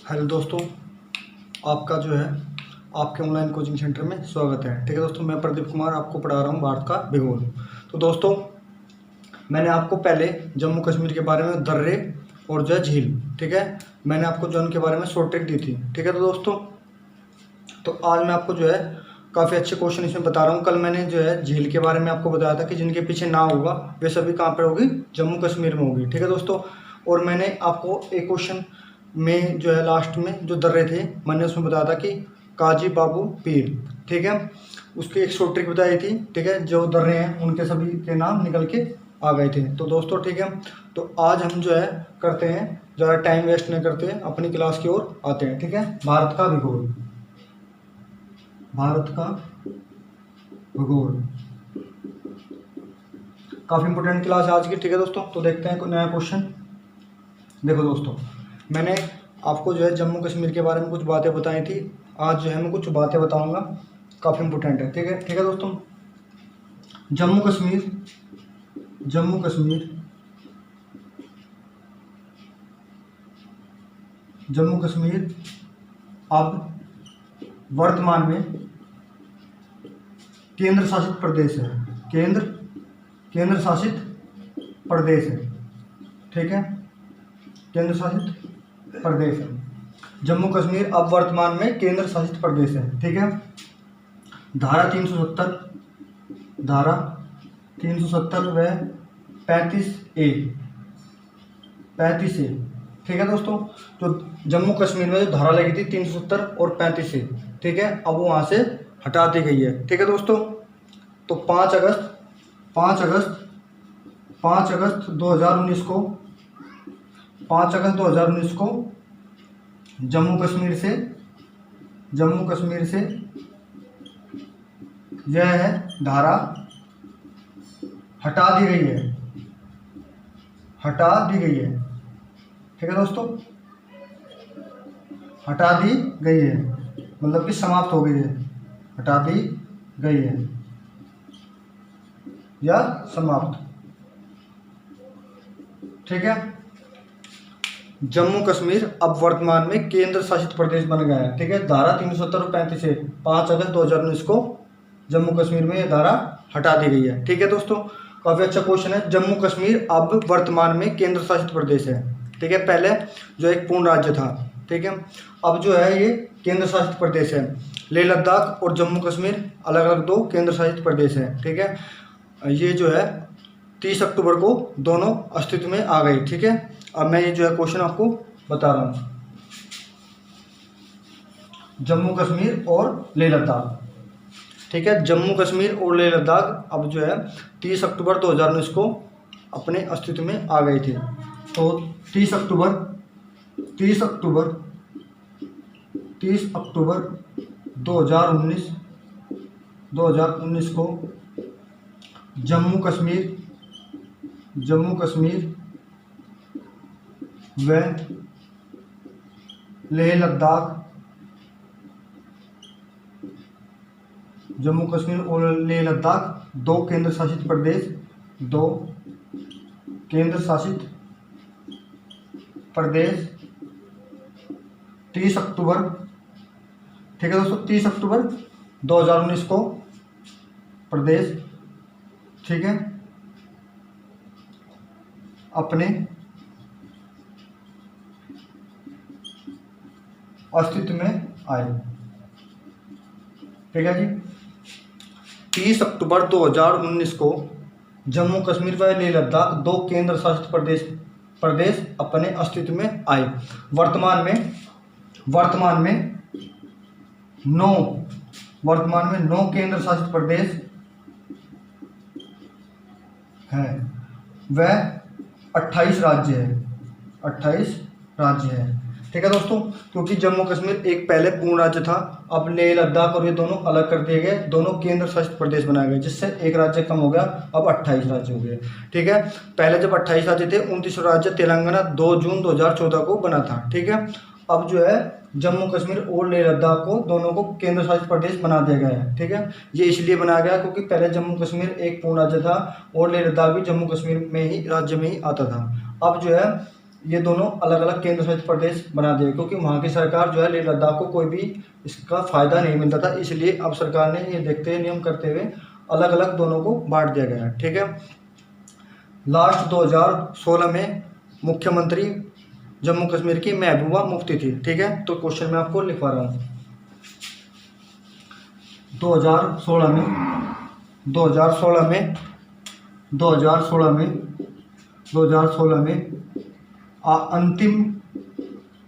Hello दोस्तों, आपका जो है आपके ऑनलाइन कोचिंग सेंटर में स्वागत है। ठीक है दोस्तों, मैं प्रदीप कुमार आपको पढ़ा रहा हूँ भारत का भूगोल। तो दोस्तों, मैंने आपको पहले जम्मू कश्मीर के बारे में दर्रे और जो है झील, ठीक है, मैंने आपको जो उनके बारे में शॉर्ट ट्रिक दी थी। ठीक है तो दोस्तों, तो आज मैं आपको जो है काफ़ी अच्छे क्वेश्चन इसमें बता रहा हूँ। कल मैंने जो है झील के बारे में आपको बताया था कि जिनके पीछे नाव होगा वे सभी कहाँ पर होगी, जम्मू कश्मीर में होगी। ठीक है दोस्तों, और मैंने आपको एक क्वेश्चन में जो है लास्ट में जो दर्रे थे मैंने उसमें बताया था कि काजी बाबू पीर, ठीक है, उसकी एक शॉर्ट ट्रिक बताई थी। ठीक है, जो दर्रे हैं उनके सभी के नाम निकल के आ गए थे। तो दोस्तों ठीक है, तो आज हम जो है करते हैं, ज़्यादा टाइम वेस्ट नहीं करते हैं, अपनी क्लास की ओर आते हैं। ठीक है, भारत का भूगोल, भारत का भूगोल काफ़ी इंपॉर्टेंट क्लास है आज की। ठीक है दोस्तों, तो देखते हैं कोई नया क्वेश्चन। देखो दोस्तों, मैंने आपको जो है जम्मू कश्मीर के बारे में कुछ बातें बताई थी। आज जो है मैं कुछ बातें बताऊंगा, काफ़ी इंपॉर्टेंट है। ठीक है दोस्तों, जम्मू कश्मीर, जम्मू कश्मीर, जम्मू कश्मीर अब वर्तमान में केंद्र शासित प्रदेश है। केंद्र शासित प्रदेश है। ठीक है, केंद्र शासित प्रदेश है। जम्मू कश्मीर अब वर्तमान में केंद्र शासित प्रदेश है। ठीक है, धारा 370, धारा 370 व 35A, 35A। ठीक है दोस्तों, तो जम्मू कश्मीर में जो धारा लगी थी 370 और 35A, ठीक है, अब वो वहाँ से हटा दी गई है। ठीक है दोस्तों, तो 5 अगस्त 2019 को, 5 अगस्त 2019 को जम्मू कश्मीर से यह है धारा हटा दी गई है, हटा दी गई है। ठीक है दोस्तों, हटा दी गई है मतलब कि समाप्त हो गई है, हटा दी गई है या समाप्त। ठीक है, जम्मू कश्मीर अब वर्तमान में केंद्र शासित प्रदेश बन गया है। ठीक है, धारा 370 और 35 से 5 अगस्त 2019 को जम्मू कश्मीर में यह धारा हटा दी गई है। ठीक है दोस्तों, काफ़ी अच्छा क्वेश्चन है। जम्मू कश्मीर अब वर्तमान में केंद्र शासित प्रदेश है। ठीक है, पहले जो एक पूर्ण राज्य था। ठीक है, अब जो है ये केंद्र शासित प्रदेश है। लेह लद्दाख और जम्मू कश्मीर अलग अलग दो केंद्र शासित प्रदेश है। ठीक है, ये जो है 30 अक्टूबर को दोनों अस्तित्व में आ गई। ठीक है, अब मैं ये जो है क्वेश्चन आपको बता रहा हूँ, जम्मू कश्मीर और लेह लद्दाख। ठीक है, जम्मू कश्मीर और लेह लद्दाख अब जो है 30 अक्टूबर 2019 को अपने अस्तित्व में आ गए थे। तो 30 अक्टूबर 2019 को जम्मू कश्मीर व लेह लद्दाख, जम्मू कश्मीर और लेह लद्दाख दो केंद्र शासित प्रदेश 30 अक्टूबर, ठीक है दोस्तों, 30 अक्टूबर 2019 को प्रदेश, ठीक है, अपने अस्तित्व में आए। ठीक है जी, 30 अक्टूबर 2019 को जम्मू कश्मीर व लेह लद्दाख दो केंद्र शासित प्रदेश अपने अस्तित्व में आए। वर्तमान में 9 केंद्र शासित प्रदेश हैं व 28 राज्य है, 28 राज्य है। ठीक है दोस्तों, क्योंकि जम्मू कश्मीर एक पहले पूर्ण राज्य था, अब लेह लद्दाख और ये दोनों अलग कर दिए गए, दोनों केंद्र शासित प्रदेश बनाए गए, जिससे एक राज्य कम हो गया, अब 28 राज्य हो गए। ठीक है, पहले जब 28 राज्य थे, 29 राज्य तेलंगाना 2 जून 2014 को बना था। ठीक है, अब जो है जम्मू कश्मीर और लेह लद्दाख को दोनों को केंद्र शासित प्रदेश बना दिया गया है। ठीक है, ये इसलिए बनाया गया क्योंकि पहले जम्मू कश्मीर एक पूर्ण राज्य था और लेह लद्दाख भी जम्मू कश्मीर में ही राज्य में ही आता था। अब जो है ये दोनों अलग अलग केंद्र शासित प्रदेश बना दिए, क्योंकि वहाँ की सरकार जो है लेह लद्दाख को कोई भी इसका फ़ायदा नहीं मिलता था, इसलिए अब सरकार ने ये देखते हुए नियम करते हुए अलग अलग दोनों को बांट दिया गया है। ठीक है। लास्ट 2016 में मुख्यमंत्री जम्मू कश्मीर की महबूबा मुफ्ती थी। ठीक है, तो क्वेश्चन मैं आपको लिखवा रहा हूँ। 2016 में 2016 में 2016 में 2016 में अंतिम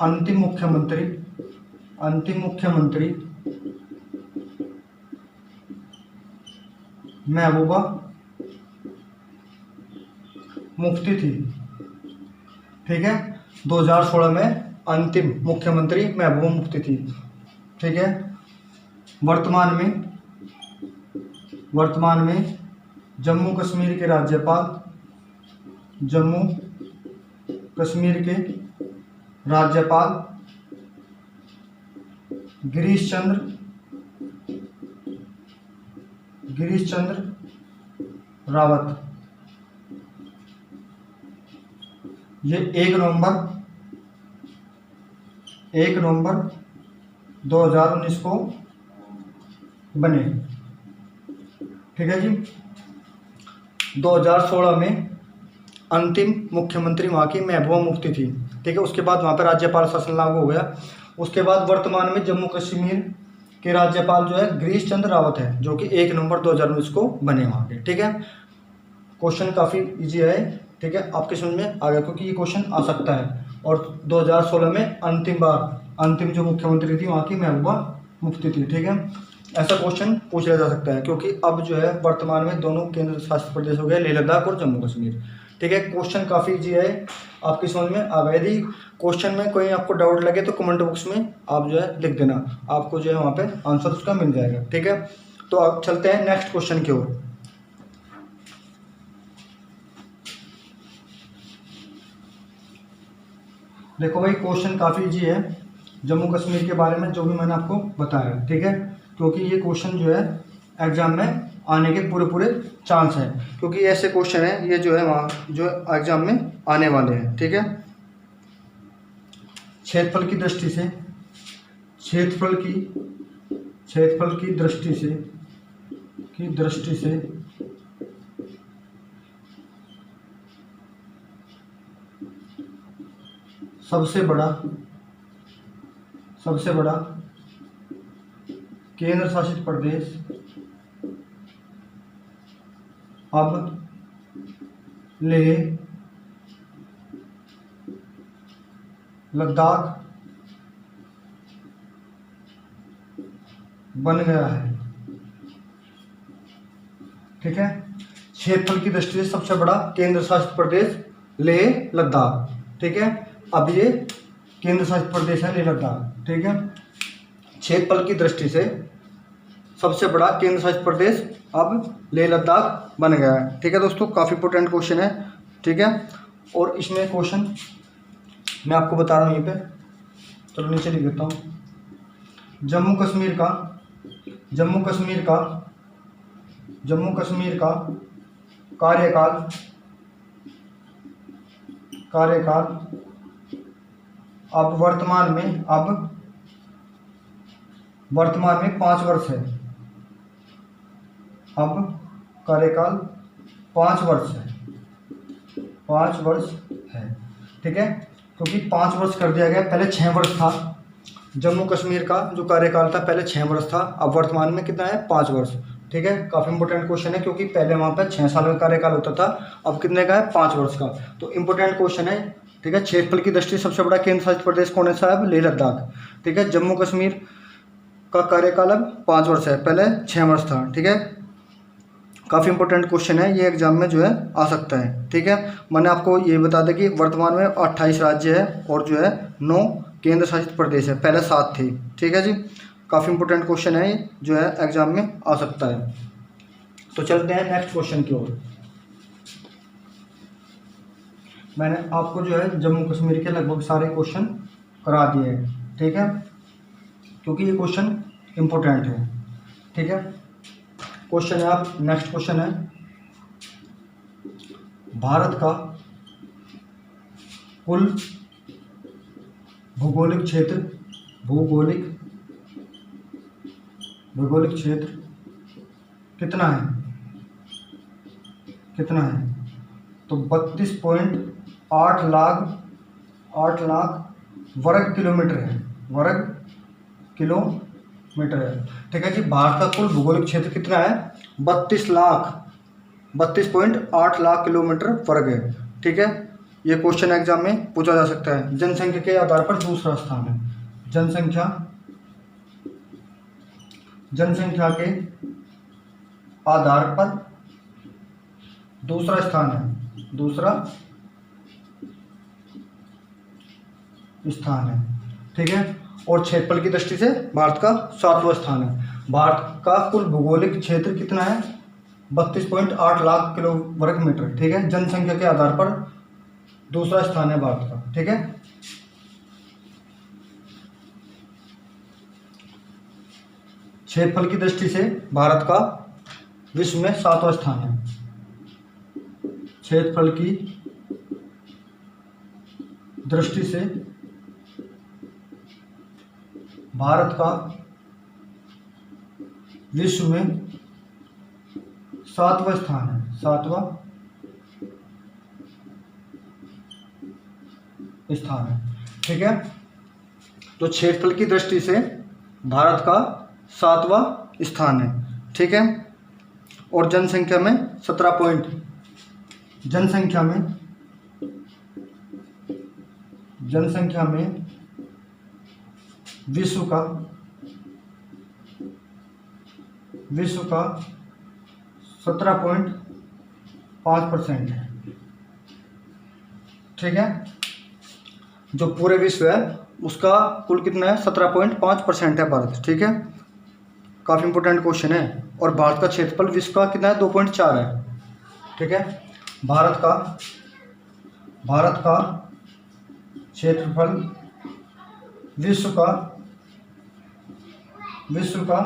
अंतिम मुख्यमंत्री महबूबा मुफ्ती थी। ठीक है, 2016 में अंतिम मुख्यमंत्री महबूबा मुफ्ती थी। ठीक है, वर्तमान में जम्मू कश्मीर के राज्यपाल गिरीश चंद्र रावत। ये 1 नवंबर 2019 को बने। ठीक है जी। 2016 में अंतिम मुख्यमंत्री वहाँ की महबूबा मुफ्ती थी। ठीक है, उसके बाद वहाँ पर राज्यपाल शासन लागू हो गया। उसके बाद वर्तमान में जम्मू कश्मीर के राज्यपाल जो है गिरीश चंद्र रावत है, जो कि 1 नवंबर 2019 को बने वहाँ के। ठीक है, क्वेश्चन काफ़ी इजी है। ठीक है, आपके समझ में आ गया, क्योंकि ये क्वेश्चन आ सकता है। और 2016 में अंतिम जो मुख्यमंत्री थी वहाँ की महबूबा मुफ्ती थी। ठीक है, ऐसा क्वेश्चन पूछ लिया जा सकता है, क्योंकि अब जो है वर्तमान में दोनों केंद्र शासित प्रदेश हो गए, लेह लद्दाख और जम्मू कश्मीर। ठीक है, क्वेश्चन काफ़ी इजी है, आपकी समझ में आ गया। यदि क्वेश्चन में कोई आपको डाउट लगे तो कमेंट बॉक्स में आप जो है लिख देना, आपको जो है वहाँ पे आंसर उसका मिल जाएगा। ठीक है, तो अब चलते हैं नेक्स्ट क्वेश्चन की ओर। देखो भाई, क्वेश्चन काफ़ी इजी है जम्मू कश्मीर के बारे में, जो भी मैंने आपको बताया। ठीक है, क्योंकि ये क्वेश्चन जो है एग्जाम में आने के पूरे चांस हैं, क्योंकि ऐसे क्वेश्चन है ये जो है वहाँ जो एग्जाम में आने वाले हैं। ठीक है, क्षेत्रफल की दृष्टि से सबसे बड़ा केंद्र शासित प्रदेश अब लेह लद्दाख बन गया है। ठीक है, क्षेत्रफल की दृष्टि से सबसे बड़ा केंद्र शासित प्रदेश लेह लद्दाख। ठीक है, अब ये केंद्र शासित प्रदेश है लेह लद्दाख। ठीक है, क्षेत्रफल की दृष्टि से सबसे बड़ा केंद्र शासित प्रदेश अब लेह लद्दाख बन गया है। ठीक है दोस्तों, काफ़ी इंपॉर्टेंट क्वेश्चन है। ठीक है, और इसमें क्वेश्चन मैं आपको बता रहा हूँ यहीं पे, चलो नीचे लिख देता हूँ। जम्मू कश्मीर का कार्यकाल अब वर्तमान में 5 वर्ष है। अब कार्यकाल 5 वर्ष है। ठीक है, क्योंकि 5 वर्ष कर दिया गया, पहले 6 वर्ष था। जम्मू कश्मीर का जो कार्यकाल था पहले 6 वर्ष था, अब वर्तमान में कितना है, 5 वर्ष। ठीक है, काफ़ी इंपॉर्टेंट क्वेश्चन है, क्योंकि पहले वहाँ पर 6 साल का कार्यकाल होता था, अब कितने का है, 5 वर्ष का। तो इंपॉर्टेंट क्वेश्चन है। ठीक है, क्षेत्रफल की दृष्टि सबसे बड़ा केंद्र शासित प्रदेश कौन है साहब, लेह लद्दाख। ठीक है, जम्मू कश्मीर का कार्यकाल अब 5 वर्ष है, पहले 6 वर्ष था। ठीक है, काफ़ी इंपॉर्टेंट क्वेश्चन है, ये एग्जाम में जो है आ सकता है। ठीक है, मैंने आपको ये बता दें कि वर्तमान में 28 राज्य है और जो है 9 केंद्र शासित प्रदेश है, पहले 7 थी। ठीक है जी, काफ़ी इंपॉर्टेंट क्वेश्चन है जो है एग्जाम में आ सकता है। तो चलते हैं नेक्स्ट क्वेश्चन की ओर। मैंने आपको जो है जम्मू कश्मीर के लगभग सारे क्वेश्चन करा दिए हैं। ठीक है, क्योंकि ये क्वेश्चन इम्पोर्टेंट है। ठीक है, क्वेश्चन है, आप नेक्स्ट क्वेश्चन है, भारत का कुल भौगोलिक क्षेत्र, भौगोलिक क्षेत्र कितना है? तो 32.8 लाख वर्ग किलोमीटर है, ठीक है जी। भारत का कुल भौगोलिक क्षेत्र कितना है? 32.8 लाख किलोमीटर वर्ग है, ठीक है। ये क्वेश्चन एग्जाम में पूछा जा सकता है। जनसंख्या के आधार पर दूसरा स्थान है, जनसंख्या के आधार पर दूसरा स्थान है, ठीक है। और क्षेत्रफल की दृष्टि से भारत का 7वां स्थान है। भारत का कुल भौगोलिक क्षेत्र कितना है? 32.8 लाख किलो वर्ग मीटर, ठीक है। जनसंख्या के आधार पर दूसरा स्थान है भारत का, ठीक है। क्षेत्रफल की दृष्टि से भारत का विश्व में 7वां स्थान है। क्षेत्रफल की दृष्टि से भारत का विश्व में 7वां स्थान है, 7वां स्थान है, ठीक है। तो क्षेत्रफल की दृष्टि से भारत का 7वां स्थान है, ठीक है। और जनसंख्या में 17 पॉइंट, जनसंख्या में विश्व का 17.5% है, ठीक है। जो पूरे विश्व है उसका कुल कितना है? 17.5% है भारत, ठीक है। काफ़ी इंपॉर्टेंट क्वेश्चन है। और भारत का क्षेत्रफल विश्व का कितना है? 2.4 है, ठीक है। भारत का क्षेत्रफल विश्व का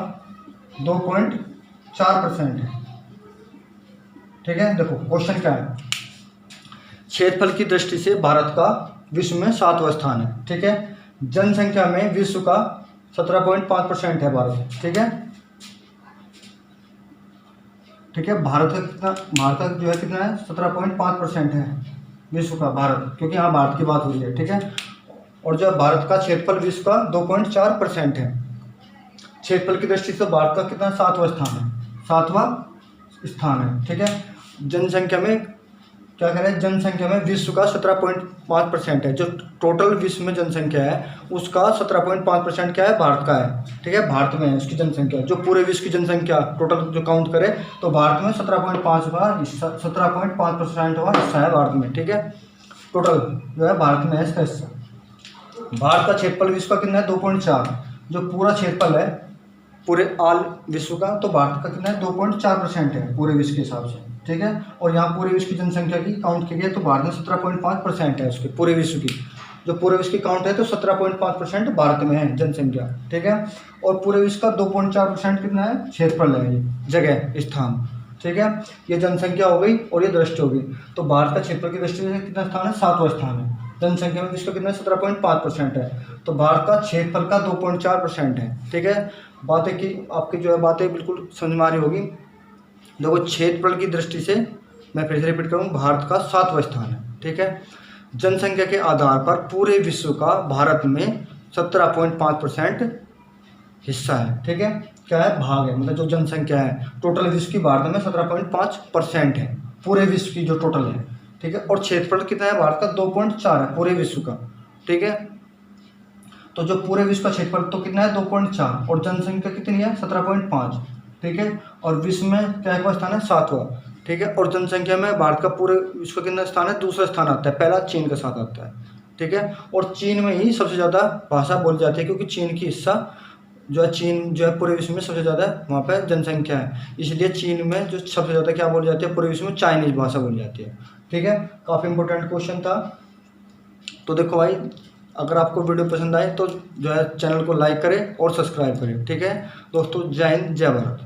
2.4% है, ठीक है। देखो क्वेश्चन क्या है। क्षेत्रफल की दृष्टि से भारत का विश्व में 7वां स्थान है, ठीक है। जनसंख्या में विश्व का 17.5% है भारत, ठीक है। भारत का जो है कितना है? 17.5% है विश्व का, भारत, क्योंकि यहाँ भारत की बात हो रही है, ठीक है। और जो भारत का क्षेत्रफल विश्व का 2.4% है। क्षेत्रफल की दृष्टि से भारत का कितना? 7वां स्थान है, ठीक है। जनसंख्या में क्या कह रहे हैं? जनसंख्या में विश्व का 17.5% है। जो टोटल विश्व में जनसंख्या है उसका 17.5% क्या है? भारत का है, ठीक है। भारत में है उसकी जनसंख्या। जो पूरे विश्व की जनसंख्या टोटल जो काउंट करे तो भारत में 17.5% हुआ हिस्सा है भारत में, ठीक है। टोटल जो है भारत में है इसका हिस्सा। भारत का क्षेत्रफल विश्व का कितना है? 2.4। जो पूरा क्षेत्रफल है पूरे ऑल विश्व का, तो भारत का कितना है? 2.4% है पूरे विश्व के हिसाब से, ठीक है। और यहाँ पूरे विश्व की जनसंख्या की काउंट की गई तो भारत में 17.5% है उसके पूरे विश्व की। जो पूरे विश्व की काउंट है तो 17.5% भारत में है जनसंख्या, ठीक है। और पूरे विश्व का 2.4% कितना है? क्षेत्रफल है, ये जगह, स्थान, ठीक है। ये जनसंख्या हो गई और ये दृष्टि हो गई। तो भारत का क्षेत्रफल की दृष्टि से कितना स्थान है? 7वां स्थान है। जनसंख्या में विश्व का कितना? 17.5% है। तो भारत का क्षेत्रफल का 2.4% है, ठीक है। बातें की आपकी जो है बातें बिल्कुल समझ में आ रही होगी। देखो क्षेत्रफल की दृष्टि से मैं फिर से रिपीट करूँ, भारत का 7वां स्थान है, ठीक है। जनसंख्या के आधार पर पूरे विश्व का भारत में 17.5% हिस्सा है, ठीक है। क्या है? भाग है, मतलब जो जनसंख्या है टोटल विश्व की भारत में 17.5% है पूरे विश्व की जो टोटल है, ठीक है। और क्षेत्रफल कितना है? भारत का 2.4 है पूरे विश्व का, ठीक है। तो जो पूरे विश्व का क्षेत्रफल तो कितना है? 2.4 और जनसंख्या कितनी है? 17.5, ठीक है। और विश्व में क्या है स्थान है? 7वां, ठीक है। और जनसंख्या में भारत का पूरे विश्व का कितना स्थान है? दूसरा स्थान आता है, पहला चीन के साथ आता है, ठीक है। और चीन में ही सबसे ज़्यादा भाषा बोली जाती है, क्योंकि चीन की हिस्सा जो है, चीन जो है पूरे विश्व में सबसे ज़्यादा वहाँ पर जनसंख्या है, इसलिए चीन में जो सबसे ज़्यादा क्या बोली जाती है पूरे विश्व में? चाइनीज भाषा बोली जाती है, ठीक है। काफ़ी इंपॉर्टेंट क्वेश्चन था। तो देखो भाई, अगर आपको वीडियो पसंद आए तो जो है चैनल को लाइक करें और सब्सक्राइब करें, ठीक है दोस्तों। जय हिंद, जय भारत।